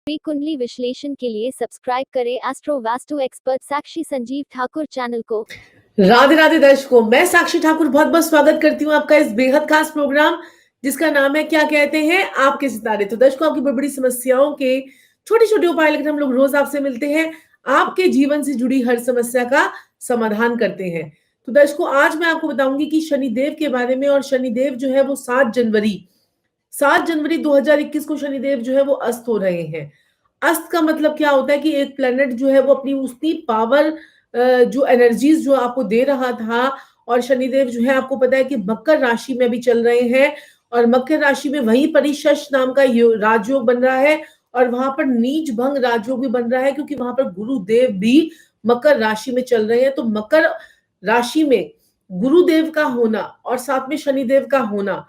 कुंडली विश्लेषण के लिए सब्सक्राइब करें एस्ट्रो वास्तु एक्सपर्ट साक्षी संजीव ठाकुर चैनल को। राधे राधे दर्शकों, मैं साक्षी ठाकुर बहुत बहुत स्वागत करती हूँ आपका इस बेहद खास प्रोग्राम जिसका नाम है क्या कहते हैं आपके सितारे। तो दर्शकों, आपकी बड़ी बड़ी समस्याओं के छोटे छोटे उपाय लेकर हम लोग रोज आपसे मिलते हैं, आपके जीवन से जुड़ी हर समस्या का समाधान करते हैं। तो दर्शकों, आज मैं आपको बताऊंगी कि शनिदेव के बारे में। और शनिदेव जो है वो 7 जनवरी 2021 को शनिदेव जो है वो अस्त हो रहे हैं। अस्त का मतलब क्या होता है कि एक प्लेनेट जो है वो अपनी उतनी पावर जो एनर्जीज जो आपको दे रहा था, और शनिदेव जो है आपको पता है कि मकर राशि में भी चल रहे हैं, और मकर राशि में वहीं परिशश नाम का राजयोग बन रहा है, और वहां पर नीच भंग राजयोग भी बन रहा है, क्योंकि वहां पर गुरुदेव भी मकर राशि में चल रहे हैं। तो मकर राशि में गुरुदेव का होना और साथ में शनिदेव का होना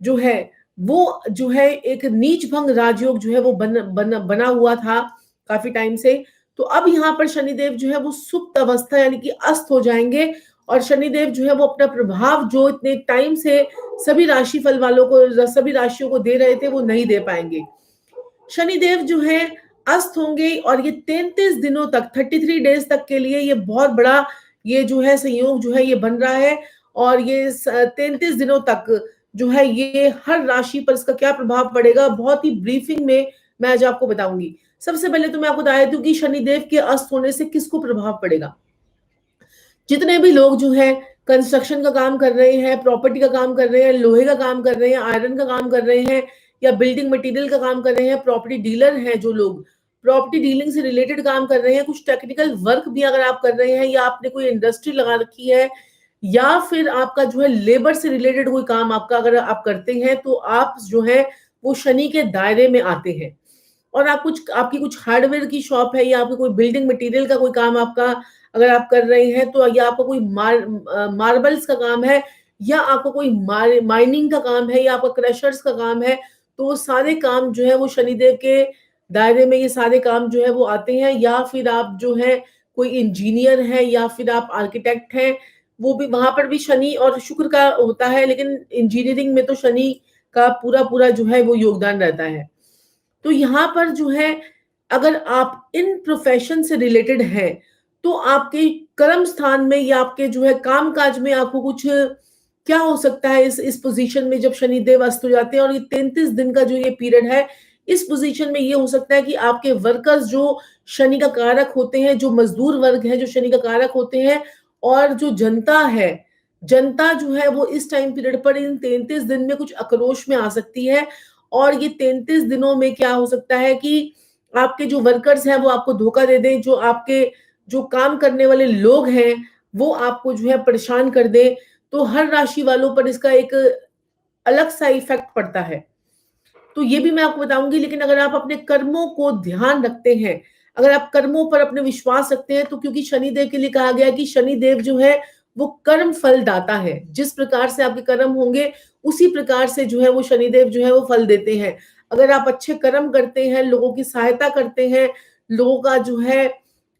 जो है वो जो है एक नीच भंग राजयोग जो है वो बना हुआ था काफी टाइम से। तो अब यहाँ पर शनिदेव जो है वो सुप्त अवस्था यानी कि अस्त हो जाएंगे, और शनिदेव जो है वो अपना प्रभाव जो इतने टाइम से सभी राशि फल वालों को, सभी राशियों को दे रहे थे, वो नहीं दे पाएंगे। शनिदेव जो है अस्त होंगे, और ये 33 दिनों तक 33 डेज तक के लिए ये बहुत बड़ा ये जो है संयोग जो है ये बन रहा है। और ये 33 दिनों तक जो है ये हर राशि पर इसका क्या प्रभाव पड़ेगा बहुत ही ब्रीफिंग में मैं आज आपको बताऊंगी। सबसे पहले तो मैं आपको बता दूं कि शनिदेव के अस्त होने से किसको प्रभाव पड़ेगा। जितने भी लोग जो है कंस्ट्रक्शन का काम कर रहे हैं, प्रॉपर्टी का काम कर रहे हैं, लोहे का काम कर रहे हैं, आयरन का काम कर रहे हैं, या बिल्डिंग मटेरियल का काम कर रहे हैं, प्रॉपर्टी डीलर हैं, जो लोग प्रॉपर्टी डीलिंग से रिलेटेड काम कर रहे हैं, कुछ टेक्निकल वर्क भी अगर आप कर रहे हैं, या आपने कोई इंडस्ट्री लगा रखी है, या फिर आपका जो है लेबर से रिलेटेड कोई काम आपका अगर आप करते हैं, तो आप जो है वो शनि के दायरे में आते हैं। और आपकी कुछ हार्डवेयर की शॉप है, या आपकी कोई बिल्डिंग मटेरियल का कोई काम आपका अगर आप कर रहे हैं, तो या आपका कोई मार्बल्स का काम है, या आपका कोई माइनिंग का काम है, या आपका क्रशर्स का काम है, तो वो सारे काम जो है वो शनिदेव के दायरे में ये सारे काम जो है वो आते हैं। या फिर आप जो है कोई इंजीनियर है, या फिर आप आर्किटेक्ट हैं, वो भी वहां पर भी शनि और शुक्र का होता है, लेकिन इंजीनियरिंग में तो शनि का पूरा पूरा जो है वो योगदान रहता है। तो यहाँ पर जो है अगर आप इन प्रोफेशन से रिलेटेड हैं, तो आपके कर्म स्थान में या आपके जो है काम काज में आपको कुछ क्या हो सकता है इस पोजीशन में जब शनिदेव अस्त हो जाते हैं। और ये 33 दिन का जो ये पीरियड है, इस पोजीशन में ये हो सकता है कि आपके वर्कर्स जो शनि का कारक होते हैं, जो मजदूर वर्ग है जो शनि का कारक होते हैं, और जो जनता है, जनता जो है वो इस टाइम पीरियड पर इन 33 दिन में कुछ आक्रोश में आ सकती है। और ये 33 दिनों में क्या हो सकता है कि आपके जो वर्कर्स हैं वो आपको धोखा दे दें, जो आपके जो काम करने वाले लोग हैं वो आपको जो है परेशान कर दें। तो हर राशि वालों पर इसका एक अलग सा इफेक्ट पड़ता है, तो ये भी मैं आपको बताऊंगी। लेकिन अगर आप अपने कर्मों को ध्यान रखते हैं, अगर आप कर्मों पर अपने विश्वास रखते हैं, तो क्योंकि शनिदेव के लिए कहा गया कि शनिदेव जो है वो कर्म फल दाता है। जिस प्रकार से आपके कर्म होंगे उसी प्रकार से जो है वो शनिदेव जो है वो फल देते हैं। अगर आप अच्छे कर्म करते हैं, लोगों की सहायता करते हैं, लोगों का जो है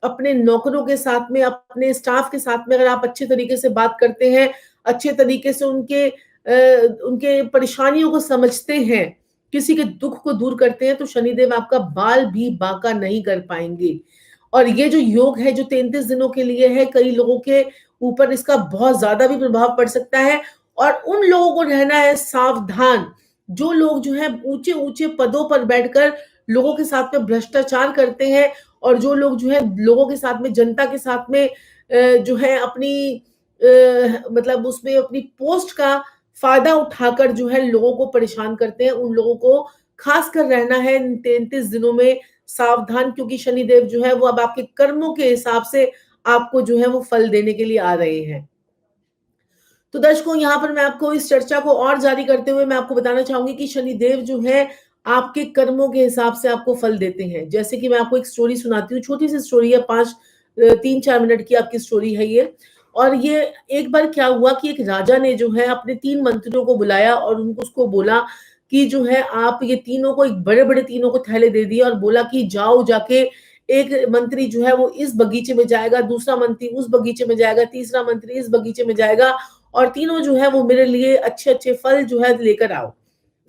अपने नौकरों के साथ में, अपने स्टाफ के साथ में अगर आप अच्छे तरीके से बात करते हैं, अच्छे तरीके से उनके परेशानियों को समझते हैं, किसी के दुख को दूर करते हैं, तो शनिदेव आपका बाल भी बांका नहीं कर पाएंगे। और ये जो योग है जो 33 दिनों के लिए है, कई लोगों के ऊपर इसका बहुत ज्यादा भी प्रभाव पड़ सकता है। और उन लोगों को रहना है सावधान जो लोग जो है ऊंचे ऊंचे पदों पर बैठकर लोगों के साथ में भ्रष्टाचार करते हैं, और जो लोग जो है लोगों के साथ में, जनता के साथ में जो है अपनी मतलब उसमें अपनी पोस्ट का फायदा उठाकर जो है लोगों को परेशान करते हैं, उन लोगों को खासकर रहना है इन 33 दिनों में सावधान, क्योंकि शनिदेव जो है वो अब आपके कर्मों के हिसाब से आपको जो है वो फल देने के लिए आ रहे हैं। तो दर्शकों, यहाँ पर मैं आपको इस चर्चा को और जारी करते हुए मैं आपको बताना चाहूंगी कि शनिदेव जो है आपके कर्मों के हिसाब से आपको फल देते हैं। जैसे कि मैं आपको एक स्टोरी सुनाती हूँ, छोटी सी स्टोरी है, 3-4 मिनट की आपकी स्टोरी है ये। और ये एक बार क्या हुआ कि एक राजा ने जो है अपने 3 मंत्रियों को बुलाया, और उनको उसको बोला कि जो है आप ये तीनों को, एक बड़े बड़े तीनों को थैले दे दिए, और बोला कि जाओ जाके एक मंत्री जो है वो इस बगीचे में जाएगा, दूसरा मंत्री उस बगीचे में जाएगा, तीसरा मंत्री इस बगीचे में जाएगा, और तीनों जो है वो मेरे लिए अच्छे अच्छे फल जो है लेकर आओ।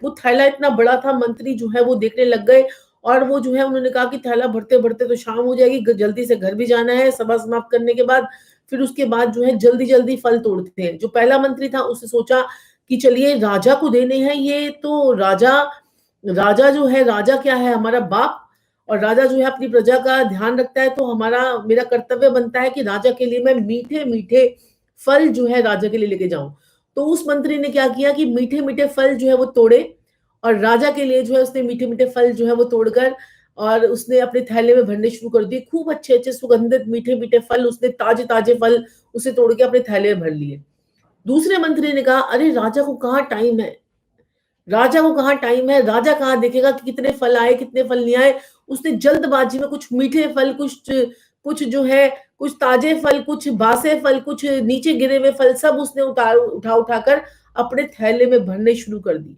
वो थैला इतना बड़ा था, मंत्री जो है वो देखने लग गए, और वो जो है उन्होंने कहा कि थैला भरते-भरते तो शाम हो जाएगी, जल्दी से घर भी जाना है सभा समाप्त करने के बाद। फिर उसके बाद जो है जल्दी-जल्दी फल तोड़ते हैं। जो पहला मंत्री था उसने सोचा कि चलिए राजा को देने हैं, ये तो राजा राजा जो है, राजा क्या है, हमारा बाप, और राजा जो है अपनी प्रजा का ध्यान रखता है, तो मेरा कर्तव्य बनता है कि राजा के लिए मैं मीठे-मीठे फल जो है राजा के लिए लेके जाऊँ। तो उस मंत्री ने क्या किया कि मीठे-मीठे फल जो है वो तोड़े, और राजा के लिए जो है उसने मीठे-मीठे फल जो है वो तोड़कर और उसने अपने थैले में भरने शुरू कर दिए। खूब अच्छे-अच्छे सुगंधित मीठे-मीठे फल, उसने ताजे-ताजे फल उसे तोड़ के अपने थैले में भर लिए। दूसरे मंत्री ने कहा, अरे राजा को कहाँ टाइम है, राजा को कहाँ टाइम है, राजा कहाँ देखेगा कि कितने फल आए, कितने फल नहीं आए। उसने जल्दबाजी में कुछ मीठे फल, कुछ जो है, कुछ ताजे फल, कुछ बासे फल, कुछ नीचे गिरे हुए फल, सब उसने उठा कर अपने थैले में भरने शुरू कर दिए।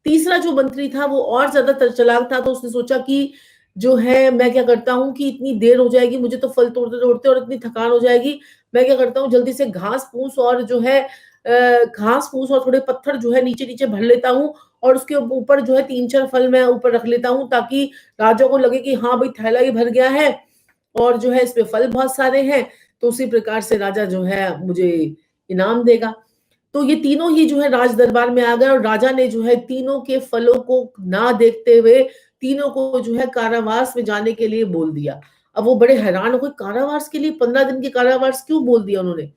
तीसरा जो मंत्री था वो और ज़्यादा चालाक था, तो उसने सोचा कि जो है मैं क्या करता हूँ कि इतनी देर हो जाएगी, मुझे तो फल तोड़ते-तोड़ते और इतनी थकान हो जाएगी। मैं क्या करता हूँ जल्दी से घास-फूस और जो है घास-फूस और थोड़े पत्थर जो है नीचे-नीचे भर लेता हूँ, और उसके ऊपर जो है 3-4 फल मैं ऊपर रख लेता हूँ, ताकि राजा को लगे कि हाँ, भई थैला ही भर गया है और जो है इसमें फल बहुत सारे हैं, तो उसी प्रकार से राजा जो है मुझे इनाम देगा। तो ये तीनों ही जो है राज दरबार में आ गए, और राजा ने जो है तीनों के फलों को ना देखते हुए तीनों को जो है कारावास में जाने के लिए बोल दिया। अब वो बड़े हैरान हो गए, कारावास के लिए 15 दिन के कारावास क्यों बोल दिया उन्होंने?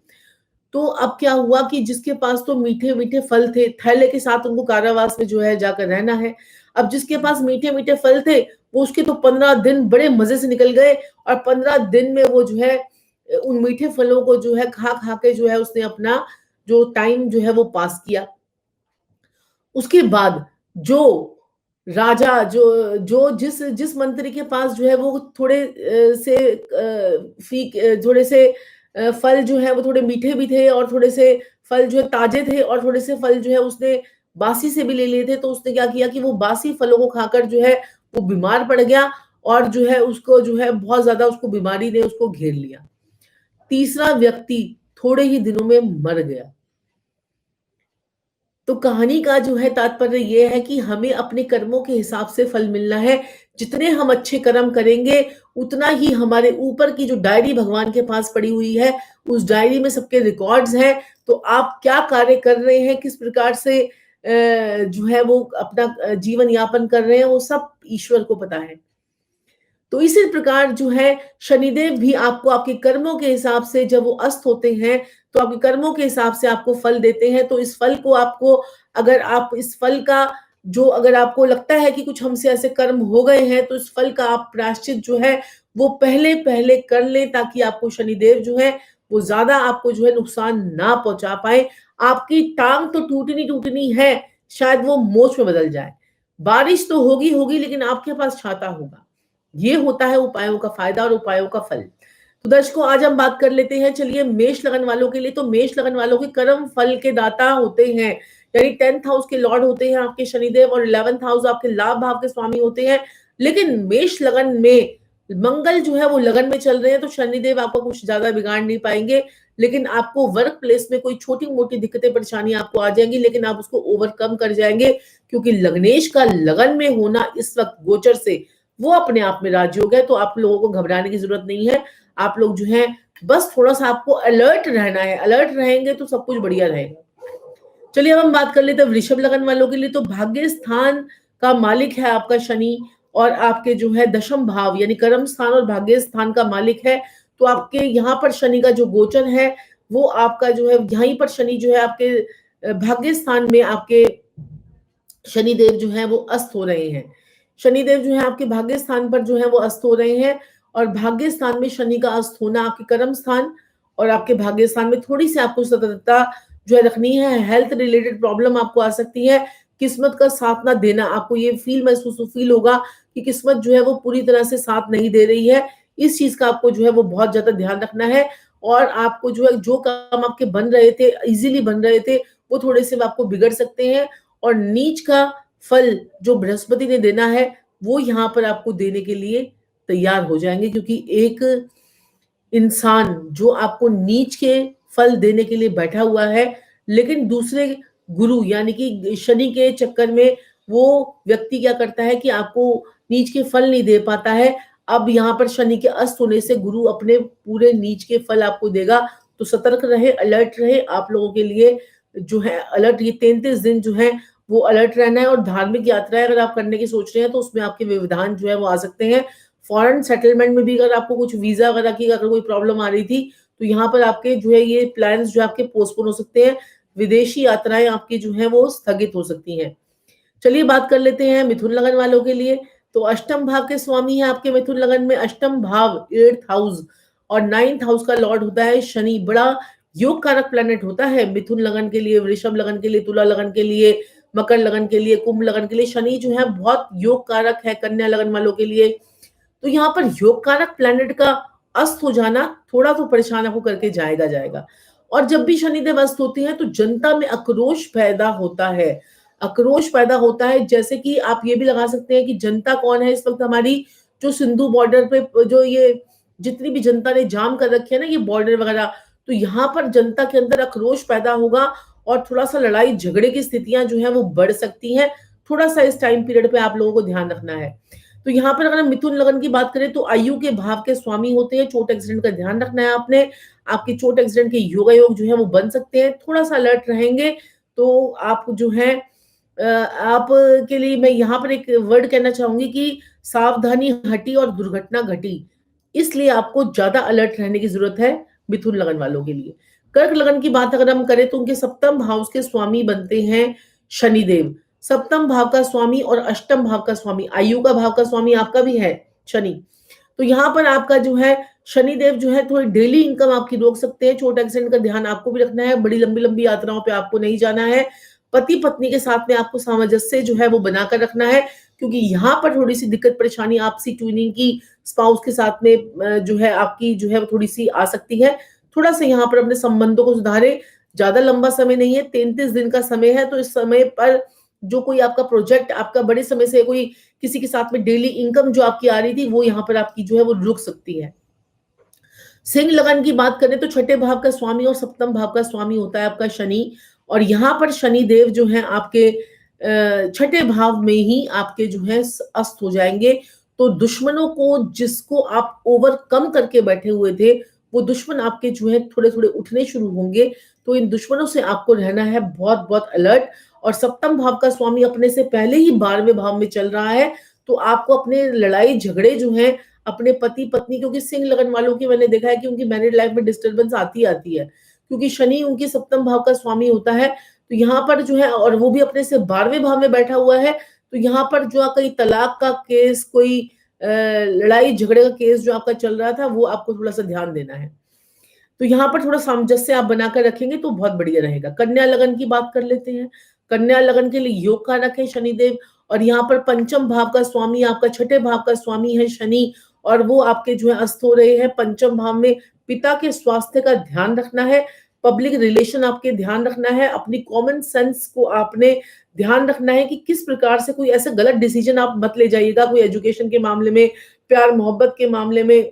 तो अब क्या हुआ कि जिसके पास तो मीठे-मीठे फल थे, थैले के साथ उनको कारावास में जो है जाकर रहना है। अब जिसके पास मीठे-मीठे फल थे, वो उसके तो 15 दिन बड़े मज़े से निकल गए, और 15 दिन में वो जो है उन मीठे फलों को जो है खा-खा के जो है उसने अपना जो टाइम जो है वो पास किया। उसके बाद जो राजा जो जो जिस मंत्री के पास जो है वो थोड़े थोड़े से फल जो है वो थोड़े मीठे भी थे, और थोड़े से फल जो है ताजे थे, और थोड़े से फल जो है उसने बासी से भी ले लिए थे, तो उसने क्या किया कि वो बासी फलों को खाकर जो है वो बीमार पड़ गया, और जो है उसको जो है बहुत ज्यादा उसको बीमारी ने उसको घेर लिया। तीसरा व्यक्ति थोड़े ही दिनों में मर गया। तो कहानी का जो है तात्पर्य ये है कि हमें अपने कर्मों के हिसाब से फल मिलना है। जितने हम अच्छे कर्म करेंगे, उतना ही हमारे ऊपर की जो डायरी भगवान के पास पड़ी हुई है, उस डायरी में सबके रिकॉर्ड्स हैं। तो आप क्या कार्य कर रहे हैं, किस प्रकार से जो है वो अपना जीवन यापन कर रहे हैं, वो सब ईश्वर को पता है। तो इसी प्रकार जो है शनिदेव भी आपको आपके कर्मों के हिसाब से जब वो अस्त होते हैं, तो आपके कर्मों के हिसाब से आपको फल देते हैं। तो इस फल को आपको, अगर आप इस फल का जो, अगर आपको लगता है कि कुछ हमसे ऐसे कर्म हो गए हैं, तो इस फल का आप प्रायश्चित जो है वो पहले-पहले कर लें, ताकि आपको शनिदेव जो है वो ज़्यादा आपको जो है नुकसान ना पहुँचा पाएँ। आपकी टाँग तो टूटनी-टूटनी है, शायद वो मोच में बदल जाए। बारिश तो होगी लेकिन आपके पास छाता होगा। ये होता है उपायों का फायदा और उपायों का फल। तो दर्शकों, आज हम बात कर लेते हैं, चलिए, मेष लगन वालों के लिए। तो मेष लगन वालों के कर्म फल के दाता होते हैं, यानी 10th हाउस के लॉर्ड होते हैं आपके शनिदेव, और 11th हाउस आपके लाभ भाव के स्वामी होते हैं। लेकिन मेष लगन में मंगल जो है वो लगन में चल रहे हैं, तो शनिदेव आपको कुछ ज्यादा बिगाड़ नहीं पाएंगे। लेकिन आपको वर्क प्लेस में कोई छोटी मोटी दिक्कतें परेशानी आपको आ जाएंगी, लेकिन आप उसको ओवरकम कर जाएंगे, क्योंकि लग्नेश का लगन में होना इस वक्त गोचर से वो अपने आप में राजयोग है। तो आप लोगों को घबराने की जरूरत नहीं है। आप लोग जो है बस थोड़ा सा आपको अलर्ट रहना है, अलर्ट रहेंगे तो सब कुछ बढ़िया रहेगा। चलिए, अब हम बात कर लेते हैं वृषभ लगन वालों के लिए। तो भाग्य स्थान का मालिक है आपका शनि, और आपके जो है दशम भाव यानी कर्म स्थान और भाग्य स्थान का मालिक है। तो आपके यहाँ पर शनि का जो गोचर है वो आपका जो है, यहीं पर शनि जो है आपके भाग्य स्थान में आपके शनिदेव जो है वो अस्त हो रहे हैं। शनिदेव जो है आपके भाग्य स्थान पर जो है वो अस्त हो रहे हैं, और भाग्य स्थान में शनि का अस्त होना आपके कर्म स्थान और आपके भाग्य स्थान में थोड़ी सी आपको सतर्कता जो है रखनी है। हेल्थ रिलेटेड प्रॉब्लम आपको आ सकती है। किस्मत का साथ ना देना, आपको ये फील होगा कि किस्मत जो है वो पूरी तरह से साथ नहीं दे रही है। इस चीज का आपको जो है वो बहुत ज्यादा ध्यान रखना है, और आपको जो है जो काम आपके बन रहे थे, इजीली बन रहे थे, वो थोड़े से आपको बिगड़ सकते हैं। और नीच का फल जो बृहस्पति ने देना है वो यहाँ पर आपको देने के लिए तैयार हो जाएंगे, क्योंकि एक इंसान जो आपको नीच के फल देने के लिए बैठा हुआ है, लेकिन दूसरे गुरु यानी कि शनि के चक्कर में वो व्यक्ति क्या करता है कि आपको नीच के फल नहीं दे पाता है, अब यहाँ पर शनि के अस्त होने से गुरु अपने पूरे नीच के फल आपको देगा। तो सतर्क रहे, अलर्ट रहे। आप लोगों के लिए जो है अलर्ट, ये 33 दिन जो है वो अलर्ट रहना है। और धार्मिक यात्राएं अगर आप करने की सोच रहे हैं तो उसमें आपके व्यवधान जो है वो आ सकते हैं। फॉरेन सेटलमेंट में भी अगर आपको कुछ वीजा वगैरह की अगर कोई प्रॉब्लम आ रही थी तो यहाँ पर आपके जो है ये प्लान्स जो आपके पोस्टपोन हो सकते हैं। विदेशी यात्राएं आपकी जो है वो स्थगित हो सकती हैं। चलिए बात कर लेते हैं मिथुन लगन वालों के लिए। तो अष्टम भाव के स्वामी है आपके मिथुन लगन में। अष्टम भाव 8th हाउस और 9th हाउस का लॉर्ड होता है शनि। बड़ा योग कारक प्लैनेट होता है मिथुन लगन के लिए, वृषभ लगन के लिए, तुला लगन के लिए, मकर लगन के लिए, कुंभ लगन के लिए। शनि जो है बहुत योग कारक है कन्या लगन वालों के लिए। तो यहाँ पर योग कारक प्लैनेट का अस्त हो जाना थोड़ा तो परेशान आपको करके जाएगा। और जब भी शनिदेव अस्त होते हैं तो जनता में आक्रोश पैदा होता है। आक्रोश पैदा होता है, जैसे कि आप ये भी लगा सकते हैं कि जनता कौन है इस वक्त हमारी, जो सिंधु बॉर्डर पे जो ये जितनी भी जनता ने जाम कर रखी है ना ये बॉर्डर वगैरह, तो यहाँ पर जनता के अंदर आक्रोश पैदा होगा और थोड़ा सा लड़ाई झगड़े की स्थितियां जो है वो बढ़ सकती हैं। थोड़ा सा इस टाइम पीरियड पे आप लोगों को ध्यान रखना है। तो यहाँ पर अगर हम मिथुन लगन की बात करें तो आयु के भाव के स्वामी होते हैं। चोट एक्सीडेंट का ध्यान रखना है आपने। आपकी चोट एक्सीडेंट के योग जो है वो बन सकते हैं। थोड़ा सा अलर्ट रहेंगे तो आप जो है आप के लिए मैं यहाँ पर एक वर्ड कहना चाहूंगी कि सावधानी हटी और दुर्घटना घटी। इसलिए आपको ज्यादा अलर्ट रहने की जरूरत है मिथुन लगन वालों के लिए। कर्क लगन की बात अगर हम करें तो उनके सप्तम भाव के स्वामी बनते हैं शनिदेव। सप्तम भाव का स्वामी और अष्टम भाव का स्वामी, आयु का भाव का स्वामी आपका भी है शनि। तो यहाँ पर आपका जो है शनिदेव जो है थोड़ी डेली इनकम आपकी रोक सकते हैं। चोट एक्सीडेंट का ध्यान आपको भी रखना है। बड़ी लंबी लंबी यात्राओं पे आपको नहीं जाना है। पति पत्नी के साथ में आपको सामंजस्य जो है वो बनाकर रखना है, क्योंकि यहाँ पर थोड़ी सी दिक्कत परेशानी आपसी ट्यूनिंग की स्पाउस के साथ में जो है आपकी जो है वो थोड़ी सी आ सकती है। थोड़ा सा यहाँ पर अपने संबंधों को सुधारे। ज्यादा लंबा समय नहीं है, 33 दिन का समय है। तो इस समय पर जो कोई आपका प्रोजेक्ट, आपका बड़े समय से कोई किसी के साथ में डेली इनकम जो आपकी आ रही थी वो यहाँ पर आपकी जो है वो रुक सकती है। सिंह लगन की बात करें तो छठे भाव का स्वामी और सप्तम भाव का स्वामी होता है आपका शनि। और यहाँ पर शनि देव जो है आपके छठे भाव में ही आपके जो है अस्त हो जाएंगे। तो दुश्मनों को जिसको आप ओवरकम करके बैठे हुए थे वो दुश्मन आपके जो है थोड़े थोड़े उठने शुरू होंगे। तो इन दुश्मनों से आपको रहना है बहुत बहुत अलर्ट। और सप्तम भाव का स्वामी अपने से पहले ही 12वें भाव में चल रहा है। तो आपको अपने लड़ाई झगड़े जो है अपने पति पत्नी, क्योंकि सिंह लगन वालों की मैंने देखा है कि उनकी मैरिड लाइफ में डिस्टर्बेंस आती है, क्योंकि शनि उनके सप्तम भाव का स्वामी होता है। तो यहाँ पर जो है, और वो भी अपने से 12वें भाव में बैठा हुआ है। तो यहाँ पर जो कोई तलाक का केस, कोई लड़ाई झगड़े का केस जो आपका चल रहा था वो आपको थोड़ा सा ध्यान देना है। तो यहाँ पर थोड़ा सामंजस्य आप बनाकर रखेंगे तो बहुत बढ़िया रहेगा। कन्या लगन की बात कर लेते हैं। कन्या लगन के लिए योग कारक है शनिदेव। और यहाँ पर पंचम भाव का स्वामी आपका छठे भाव का स्वामी है शनि। और वो आपके जो है अस्त हो रहे हैं पंचम भाव में। पिता के स्वास्थ्य का ध्यान रखना है। पब्लिक रिलेशन आपके ध्यान रखना है। अपनी कॉमन सेंस को आपने ध्यान रखना है कि किस प्रकार से कोई ऐसा गलत डिसीजन आप मत ले जाइएगा, कोई एजुकेशन के मामले में, प्यार मोहब्बत के मामले में।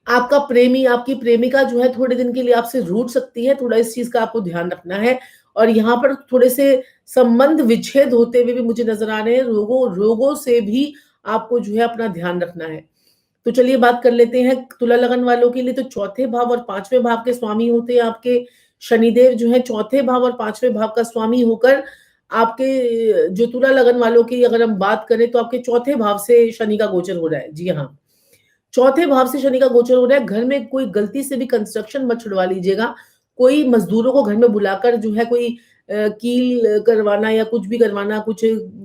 आपका प्रेमी, आपकी प्रेमिका जो है थोड़े दिन के लिए आपसे रूठ सकती है, थोड़ा इस चीज का आपको ध्यान रखना है। और यहाँ पर थोड़े से संबंध विच्छेद होते हुए भी मुझे नजर आ रहे हैं। रोगों से भी आपको जो है अपना ध्यान रखना है। तो चलिए बात कर लेते हैं तुला लगन वालों के लिए। तो चौथे भाव और पांचवें भाव के स्वामी होते हैं आपके शनिदेव जो है। चौथे भाव और पांचवें भाव का स्वामी होकर आपके जो तुला लगन वालों की अगर हम बात करें तो आपके चौथे भाव से शनि का गोचर हो रहा है। जी हाँ, चौथे भाव से शनि का गोचर हो रहा है। घर में कोई गलती से भी कंस्ट्रक्शन मत छुड़वा लीजिएगा। कोई मजदूरों को घर में बुलाकर जो है कोई कील करवाना या कुछ भी करवाना, कुछ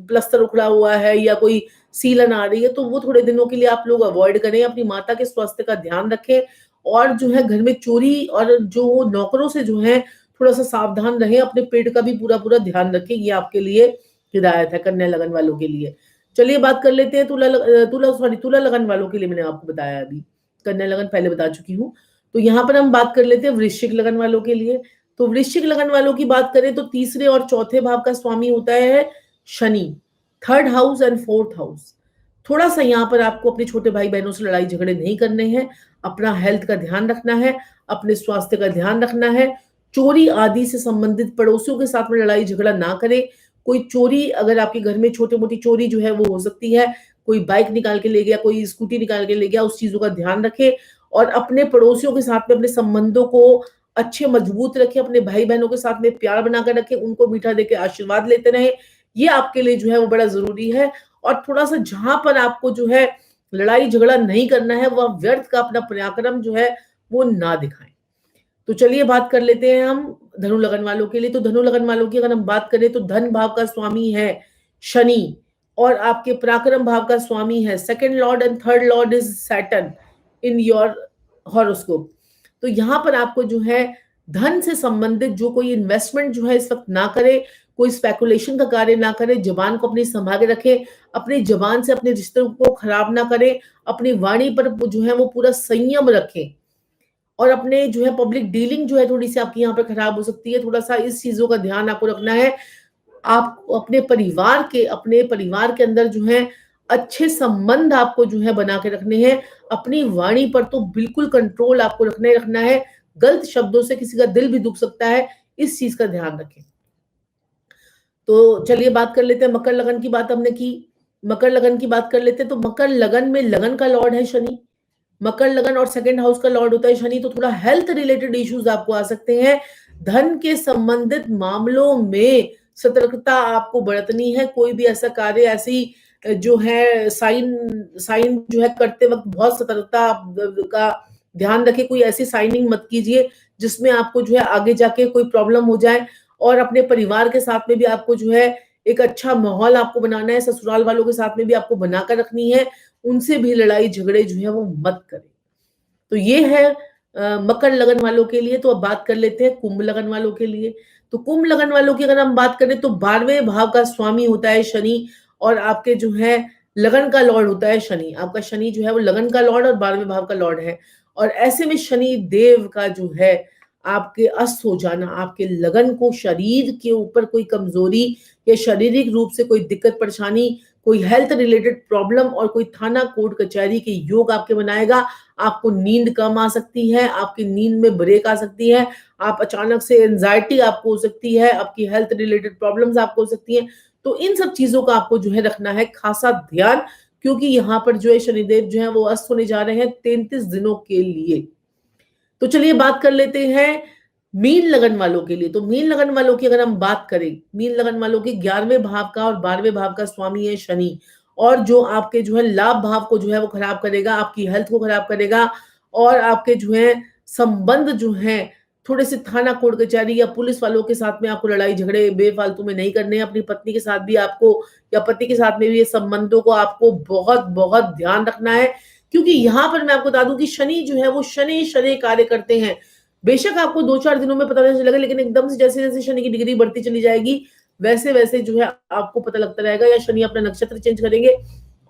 प्लस्तर उखड़ा हुआ है या कोई सीलन आ रही है तो वो थोड़े दिनों के लिए आप लोग अवॉइड करें। अपनी माता के स्वास्थ्य का ध्यान रखें। और जो है घर में चोरी और जो नौकरों से जो है थोड़ा सा सावधान रहें। अपने पेट का भी पूरा पूरा ध्यान रखें। ये आपके लिए हिदायत है कन्या लगन वालों के लिए। चलिए बात कर लेते हैं तुला लगन वालों के लिए। मैंने आपको बताया अभी, कन्या लगन पहले बता चुकी हूँ। तो यहाँ पर हम बात कर लेते हैं वृश्चिक लगन वालों के लिए। तो वृश्चिक लगन वालों की बात करें तो तीसरे और चौथे भाव का स्वामी होता है Shani. 3rd house and 4th house. थोड़ा सा यहाँ पर आपको अपने छोटे भाई बहनों से लड़ाई झगड़े नहीं करने हैं। अपना हेल्थ का ध्यान रखना है। अपने स्वास्थ्य का ध्यान रखना है। चोरी आदि से संबंधित पड़ोसियों के साथ में लड़ाई झगड़ा ना करें। कोई चोरी अगर आपके घर में छोटी-मोटी चोरी जो है वो हो सकती है, कोई बाइक निकाल के ले गया, कोई स्कूटी निकाल के ले गया, उस चीज़ों का ध्यान रखें और अपने पड़ोसियों के साथ में अपने संबंधों को अच्छे मजबूत रखें, अपने भाई-बहनों के साथ में प्यार बनाकर रखें, उनको मीठा देके आशीर्वाद लेते रहें। ये आपके लिए जो है वो बड़ा ज़रूरी है और थोड़ा-सा जहाँ पर आपको जो है लड़ाई-झगड़ा नहीं करना है, वह व्यर्थ का अपना पराक्रम जो है वो ना दिखाएँ। तो चलिए बात कर लेते हैं हम धनु लगन वालों के लिए। तो धनु लगन वालों की अगर हम बात करें तो धन भाव का स्वामी है शनि और आपके पराक्रम भाव का स्वामी है second Lord and third Lord is Saturn in your horoscope. तो यहाँ पर आपको जो है धन से संबंधित जो कोई इन्वेस्टमेंट जो है इस वक्त ना करे, कोई स्पेकुलेशन का कार्य ना करे, जबान को अपनी संभाल के रखे, अपनी जबान से अपने रिश्तों को खराब ना करे, अपनी वाणी पर जो है वो पूरा संयम रखें और अपने जो है पब्लिक डीलिंग जो है थोड़ी-सी आपकी यहाँ पे खराब हो सकती है, थोड़ा-सा इस चीज़ों का ध्यान आपको रखना है। आप अपने परिवार के अंदर जो है अच्छे संबंध आपको जो है बना के रखने हैं। अपनी वाणी पर तो बिल्कुल कंट्रोल आपको रखना ही रखना है। गलत शब्दों से किसी का दिल भी दुख सकता है, इस चीज़ का ध्यान रखें। तो चलिए बात कर लेते हैं मकर लगन की बात हमने की। मकर लगन की बात कर लेते हैं तो मकर लगन में लगन का लॉर्ड है शनि। मकर लगन और सेकंड हाउस का लॉर्ड होता है शनि, तो थोड़ा हेल्थ रिलेटेड इश्यूज आपको आ सकते हैं। धन के संबंधित मामलों में सतर्कता आपको बरतनी है। कोई भी ऐसा कार्य ऐसी जो है साइन साइन जो है करते वक्त बहुत सतर्कता का ध्यान रखें। कोई ऐसी साइनिंग मत कीजिए जिसमें आपको जो है आगे जाके कोई प्रॉब्लम हो जाए और अपने परिवार के साथ में भी आपको जो है एक अच्छा माहौल आपको बनाना है। ससुराल वालों के साथ में भी आपको बनाकर रखनी है। उनसे भी लड़ाई झगड़े जो है वो मत करें। तो ये है मकर लगन वालों के लिए। तो अब बात कर लेते हैं कुंभ लगन वालों के लिए। तो कुंभ लगन वालों की अगर हम बात करें तो 12वें भाव का स्वामी होता है शनि और आपके जो है लगन का लॉर्ड होता है शनि। आपका शनि जो है वो लगन का लॉर्ड और 12वें भाव का लॉर्ड है और ऐसे में शनि देव का जो है आपके अस्त हो जाना, आपके लगन को शरीर के ऊपर कोई कमजोरी या शारीरिक रूप से कोई दिक्कत परेशानी, कोई हेल्थ रिलेटेड प्रॉब्लम और कोई थाना कोर्ट कचहरी के योग आपके बनाएगा। आपको नींद कम आ सकती है, आपकी नींद में ब्रेक आ सकती है, आप अचानक से एंजाइटी आपको हो सकती है, आपकी हेल्थ रिलेटेड प्रॉब्लम्स आपको हो सकती हैं। तो इन सब चीजों का आपको जो है रखना है खासा ध्यान, क्योंकि यहाँ पर जो है शनिदेव जो है वो अस्त होने जा रहे हैं 33 दिनों के लिए। तो चलिए बात कर लेते हैं मीन लगन वालों के लिए। तो मीन लगन वालों की अगर हम बात करें, मीन लगन वालों के 11वें भाव का और 12वें भाव का स्वामी है शनि और जो आपके जो है लाभ भाव को जो है वो खराब करेगा, आपकी हेल्थ को खराब करेगा और आपके जो है संबंध जो है थोड़े से थाना कोर्ट कचहरी या पुलिस वालों के साथ में आपको लड़ाई झगड़े बेफालतू में नहीं करने हैं। अपनी पत्नी के साथ भी आपको या पति के साथ में भी ये संबंधों को आपको बहुत बहुत ध्यान रखना है, क्योंकि यहाँ पर मैं आपको बता दूं कि शनि जो है वो शनि शनि कार्य करते हैं। बेशक आपको 2-4 दिनों में पता नहीं चलेगा, लेकिन एकदम से जैसे-जैसे शनि की डिग्री बढ़ती चली जाएगी, वैसे-वैसे जो है आपको पता लगता रहेगा या शनि अपना नक्षत्र चेंज करेंगे।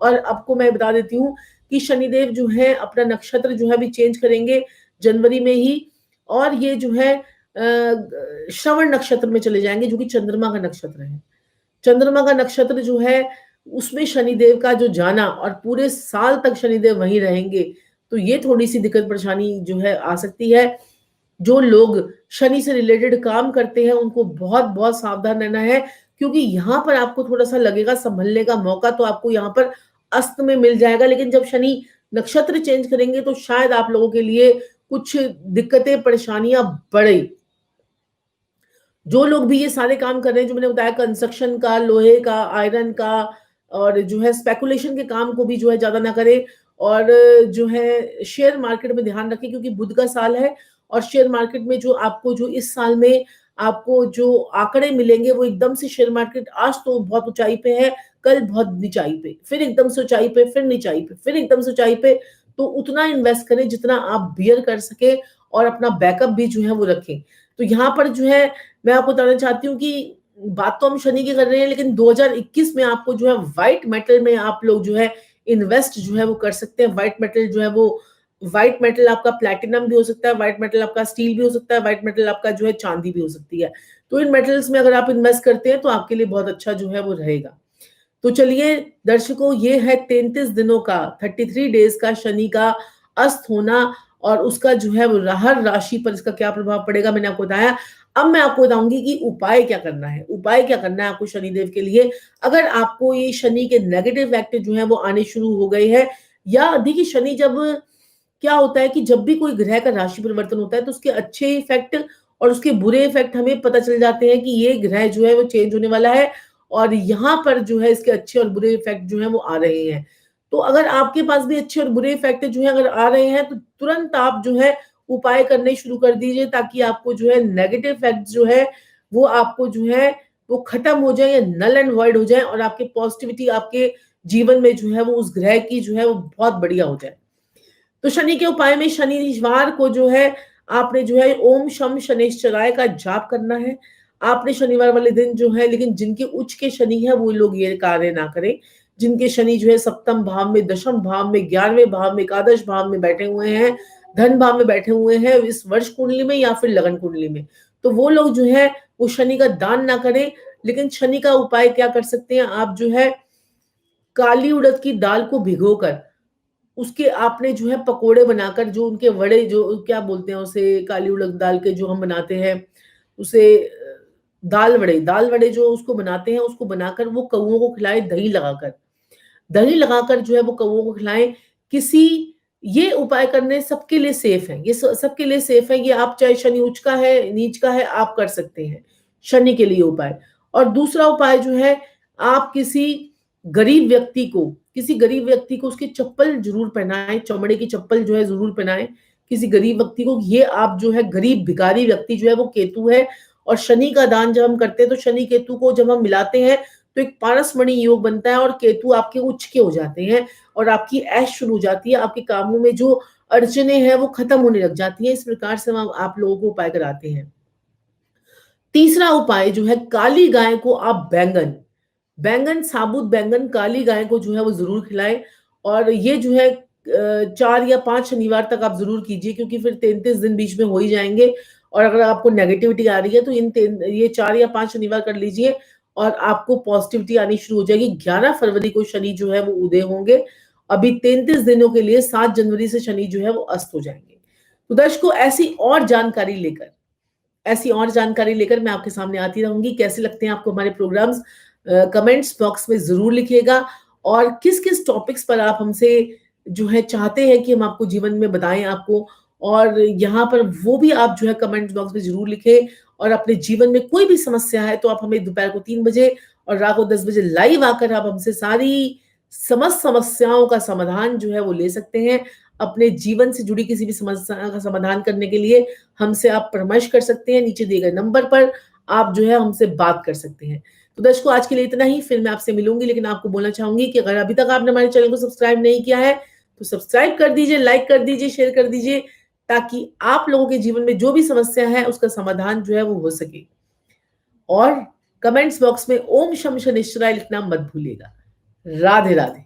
और आपको मैं बता देती हूँ कि शनिदेव जो है अपना नक्षत्र जो है अभी चेंज करेंगे जनवरी में ही और ये जो है श्रवण नक्षत्र में चले जाएँगे, जो कि चंद्रमा का नक्षत्र है। चंद्रमा का नक्षत्र जो है उसमें शनिदेव का जो जाना और पूरे साल तक शनिदेव वहीं रहेंगे, तो ये थोड़ी-सी दिक्कत परेशानी जो है आ सकती है। जो लोग शनि से रिलेटेड काम करते हैं उनको बहुत-बहुत सावधान रहना है, क्योंकि यहाँ पर आपको थोड़ा-सा लगेगा संभलने का मौका तो आपको यहाँ पर अस्त में मिल जाएगा, लेकिन जब शनि नक्षत्र चेंज करेंगे तो शायद आप लोगों के लिए कुछ दिक्कतें, परेशानियाँ बढ़े। जो लोग भी ये सारे काम कर रहे हैं जो मैंने बताया कंस्ट्रक्शन का, लोहे का, आयरन का और जो है स्पेकुलेशन के काम को भी जो है ज़्यादा ना करें और जो है शेयर मार्केट में ध्यान रखें, क्योंकि बुध का साल है और शेयर मार्केट में जो आपको जो इस साल में आपको जो आंकड़े मिलेंगे वो एकदम से शेयर मार्केट आज तो बहुत ऊंचाई पे है, कल बहुत निचाई पे, फिर एकदम से ऊंचाई पे, फिर निचाई पे, फिर एकदम से ऊंचाई पे। तो उतना इन्वेस्ट करें जितना आप बियर कर सके और अपना बैकअप भी जो है वो रखें। तो यहाँ पर जो है मैं आपको बताना चाहती हूँ कि बात तो हम शनि की कर रहे हैं, लेकिन 2021 में आपको जो है व्हाइट मेटल में आप लोग जो है इन्वेस्ट जो है वो कर सकते हैं। व्हाइट मेटल जो है वो व्हाइट मेटल आपका प्लैटिनम भी हो सकता है, व्हाइट मेटल आपका स्टील भी हो सकता है, व्हाइट मेटल आपका जो है चांदी भी हो सकती है। तो इन मेटल्स में अगर आप इन्वेस्ट करते हैं तो आपके लिए बहुत अच्छा जो है वो रहेगा। तो चलिए दर्शकों, ये है 33 दिनों का 33 डेज का शनि का अस्त होना और उसका जो है वो हर राशि पर इसका क्या प्रभाव पड़ेगा मैंने आपको बताया। अब मैं आपको बताऊँगी कि उपाय क्या करना है। उपाय क्या करना है आपको शनिदेव के लिए, अगर आपको ये शनि के नेगेटिव इफ़ेक्ट जो हैं वो आने शुरू हो गए हैं, या देखिए शनि जब क्या होता है कि जब भी कोई ग्रह का राशि परिवर्तन होता है तो उसके अच्छे इफ़ेक्ट और उसके बुरे इफ़ेक्ट हमें पता चल जाते हैं कि ये ग्रह जो है वो चेंज होने वाला है और यहाँ पर जो है इसके अच्छे और बुरे इफ़ेक्ट जो हैं वो आ रहे हैं। तो अगर आपके पास भी अच्छे और बुरे इफ़ेक्ट जो हैं अगर आ रहे हैं तो तुरंत आप जो है उपाय करने शुरू कर दीजिए, ताकि आपको जो है नेगेटिव इफ़ेक्ट जो है वो आपको जो है वो खत्म हो जाए या नल एंड वॉइड हो जाए और आपकी पॉजिटिविटी आपके जीवन में जो है वो उस ग्रह की जो है वो बहुत बढ़िया हो जाए। तो शनि के उपाय में शनिवार को जो है आपने जो है ओम शम शनैश्चराय का जाप करना है। आपने शनिवार वाले दिन जो है, लेकिन जिनके उच्च के शनि है वो लोग ये कार्य ना करें। जिनके शनि जो है सप्तम भाव में, दशम भाव में, 11वें भाव में, एकादश भाव में बैठे हुए हैं, धन भाव में बैठे हुए हैं इस वर्ष कुंडली में या फिर लगन कुंडली में, तो वो लोग जो है वो शनि का दान ना करें। लेकिन शनि का उपाय क्या कर सकते हैं, आप जो है काली उड़द की दाल को भिगोकर उसके आपने जो है पकोड़े बनाकर, जो उनके वड़े जो क्या बोलते हैं उसे, काली उड़द दाल के जो हम बनाते हैं उसे दाल वड़े जो उसको बनाते हैं, उसको बनाकर वो कौओं को खिलाएं दही लगाकर। दही लगाकर जो है वो कौओं को खिलाएं। किसी ये उपाय करने सबके लिए सेफ है, ये सबके लिए सेफ है। ये आप चाहे शनि उच्च का है नीच का है आप कर सकते हैं शनि के लिए उपाय। और दूसरा उपाय जो है, आप किसी गरीब व्यक्ति को उसकी चप्पल जरूर पहनाएं, चमड़े की चप्पल जो है जरूर पहनाएं किसी गरीब व्यक्ति को। ये आप जो है गरीब भिखारी व्यक्ति जो है वो केतु है, और शनि का दान जब हम करते हैं तो शनि केतु को जब हम मिलाते हैं तो एक पारसमणि योग बनता है और केतु आपके उच्च के हो जाते हैं और आपकी ऐश शुरू हो जाती है। आपके कामों में जो अड़चने हैं वो खत्म होने लग जाती हैं। इस प्रकार से हम आप लोगों को उपाय कराते हैं। तीसरा उपाय जो है, काली गाय को आप बैंगन साबुत बैंगन काली गाय को जो है वो जरूर खिलाएं। और ये जो है 4 या 5 शनिवार तक आप जरूर कीजिए, क्योंकि फिर 33 दिन बीच में हो ही जाएंगे। और अगर आपको नेगेटिविटी आ रही है तो ये 4 या 5 शनिवार कर लीजिए और आपको पॉजिटिविटी आनी शुरू हो जाएगी। 11 फरवरी को शनि जो है वो उदय होंगे। अभी 33 दिनों के लिए 7 जनवरी से शनि जो है वो अस्त हो जाएंगे। तो दर्शकों, ऐसी और जानकारी लेकर मैं आपके सामने आती रहूंगी। कैसे लगते हैं आपको हमारे प्रोग्राम्स, कमेंट्स बॉक्स में जरूर लिखिएगा। और किस किस टॉपिक्स पर आप हमसे जो है चाहते हैं कि हम आपको जीवन में बताएं आपको, और यहाँ पर वो भी आप जो है कमेंट बॉक्स में जरूर लिखें। और अपने जीवन में कोई भी समस्या है तो आप हमें दोपहर को 3 बजे और रात को 10 बजे लाइव आकर आप हमसे सारी समस्त समस्याओं का समाधान जो है वो ले सकते हैं। अपने जीवन से जुड़ी किसी भी समस्या का समाधान करने के लिए हमसे आप परामर्श कर सकते हैं। नीचे दिए गए नंबर पर आप जो है हमसे बात कर सकते हैं। तो दर्शकों, आज के लिए इतना ही। फिर मैं आपसे मिलूंगी, लेकिन आपको बोलना चाहूंगी कि अगर अभी तक आपने हमारे चैनल को सब्सक्राइब नहीं किया है तो सब्सक्राइब कर दीजिए, लाइक कर दीजिए, शेयर कर दीजिए, ताकि आप लोगों के जीवन में जो भी समस्या है उसका समाधान जो है वो हो सके। और कमेंट्स बॉक्स में ओम शम शनिश्चराय लिखना मत भूलिएगा। राधे राधे।